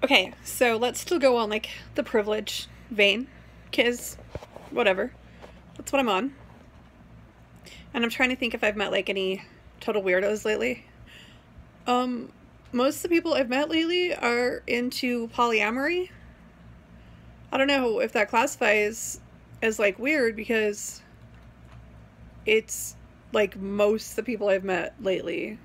Okay, so let's still go on like the privilege vein, because whatever. That's what I'm on. And I'm trying to think if I've met like any total weirdos lately. Most of the people I've met lately are into polyamory. I don't know if that classifies as like weird because it's like most of the people I've met lately.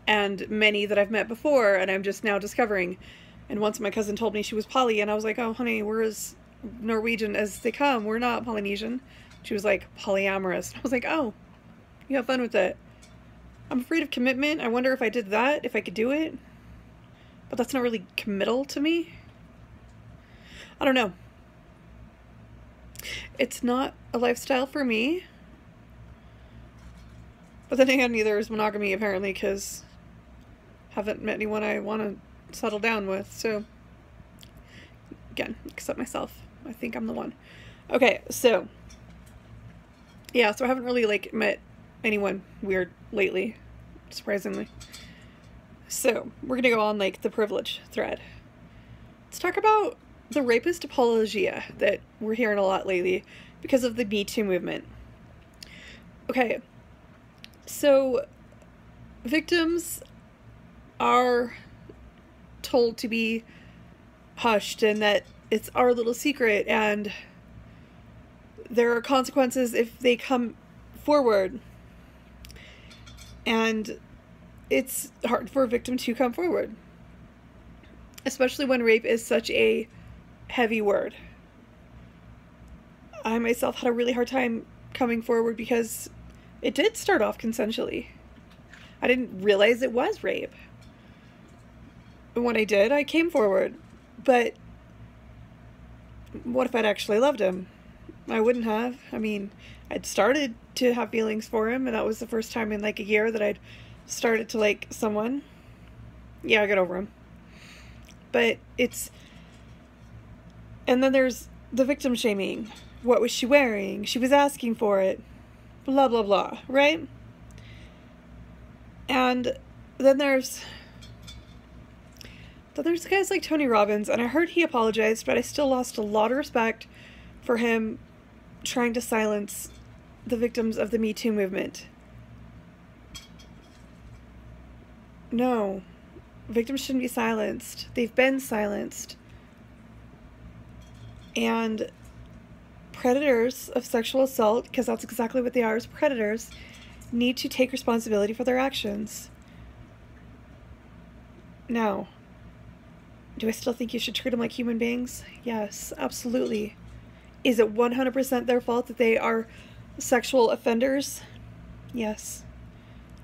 And many that I've met before and I'm just now discovering. And once my cousin told me she was poly and I was like, oh honey, we're as Norwegian as they come. We're not Polynesian. She was like, polyamorous. I was like, oh, you have fun with it. I'm afraid of commitment. I wonder if I did that, if I could do it. But that's not really committal to me. I don't know. It's not a lifestyle for me. But then again, neither is monogamy apparently, because I haven't met anyone I want to settle down with. So, again, except myself. I think I'm the one. Okay, so yeah, so I haven't really like met anyone weird lately, surprisingly. So we're gonna go on like the privilege thread. Let's talk about the Rapist Apologia that we're hearing a lot lately because of the Me Too movement. Okay, so victims are told to be hushed and that it's our little secret, and there are consequences if they come forward. And it's hard for a victim to come forward, especially when rape is such a heavy word. I myself had a really hard time coming forward because it did start off consensually. I didn't realize it was rape. And when I did, I came forward. But what if I'd actually loved him? I wouldn't have. I mean, I'd started to have feelings for him, and that was the first time in like a year that I'd started to like someone. Yeah, I got over him. But it's... And then there's the victim shaming. What was she wearing? She was asking for it. Blah, blah, blah. Right? And then there's guys like Tony Robbins, and I heard he apologized, but I still lost a lot of respect for him trying to silence the victims of the Me Too movement. No. Victims shouldn't be silenced. They've been silenced. And predators of sexual assault, because that's exactly what they are, as predators, need to take responsibility for their actions. Now, do I still think you should treat them like human beings? Yes, absolutely. Is it 100% their fault that they are sexual offenders? Yes,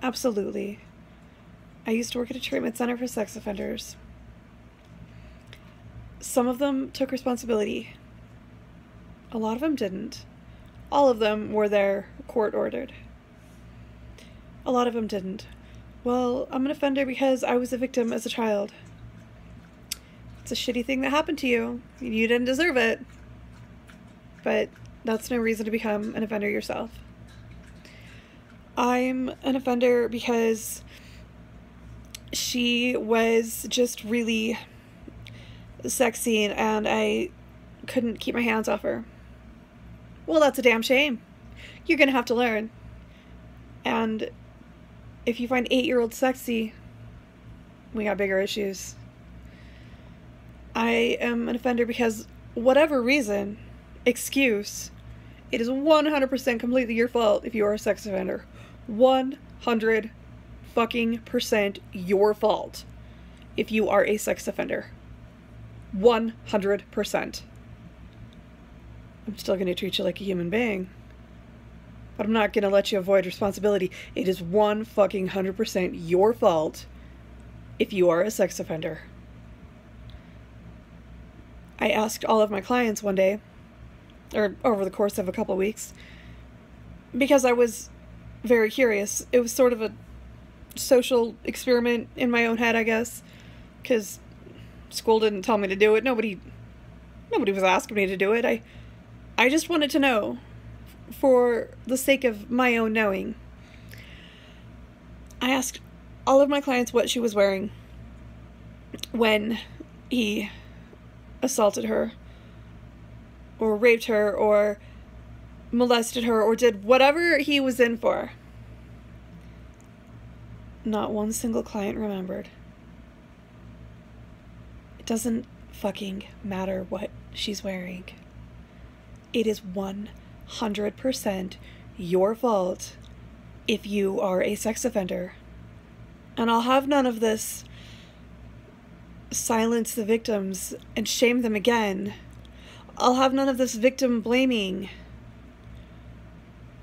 absolutely. I used to work at a treatment center for sex offenders. Some of them took responsibility. A lot of them didn't. All of them were there court ordered. A lot of them didn't. Well, I'm an offender because I was a victim as a child. It's a shitty thing that happened to you. You didn't deserve it. But that's no reason to become an offender yourself. I'm an offender because she was just really sexy and I couldn't keep my hands off her. Well, that's a damn shame. You're gonna have to learn. And if you find 8-year-olds sexy, we got bigger issues. I am an offender because whatever reason, excuse, it is 100% completely your fault if you are a sex offender. 100 fucking percent your fault if you are a sex offender. 100%. I'm still going to treat you like a human being, but I'm not going to let you avoid responsibility. It is 100% your fault if you are a sex offender. I asked all of my clients one day, or over the course of a couple weeks, because I was very curious. It was sort of a social experiment in my own head, I guess, because school didn't tell me to do it. Nobody was asking me to do it. I just wanted to know, for the sake of my own knowing. I asked all of my clients what she was wearing when he assaulted her, or raped her, or molested her, or did whatever he was in for. Not one single client remembered. It doesn't fucking matter what she's wearing. It is 100% your fault if you are a sex offender. And I'll have none of this silence the victims and shame them again. I'll have none of this victim blaming,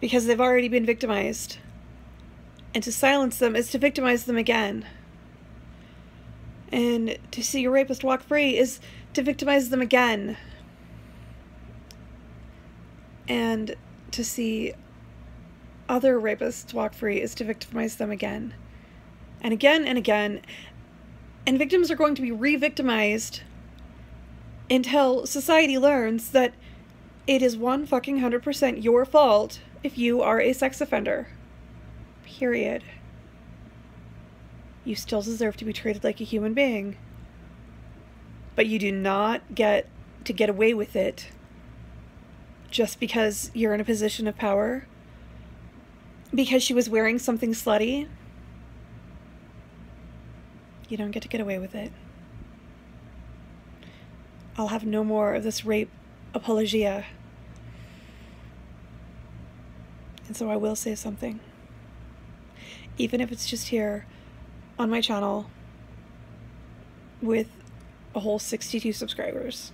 because they've already been victimized. And to silence them is to victimize them again. And to see a rapist walk free is to victimize them again. And to see other rapists walk free is to victimize them again. And again and again. And victims are going to be re-victimized until society learns that it is 100% your fault if you are a sex offender. Period. You still deserve to be treated like a human being. But you do not get to get away with it just because you're in a position of power. Because she was wearing something slutty. You don't get to get away with it. I'll have no more of this rape apologia. And so I will say something. Even if it's just here on my channel with a whole 62 subscribers.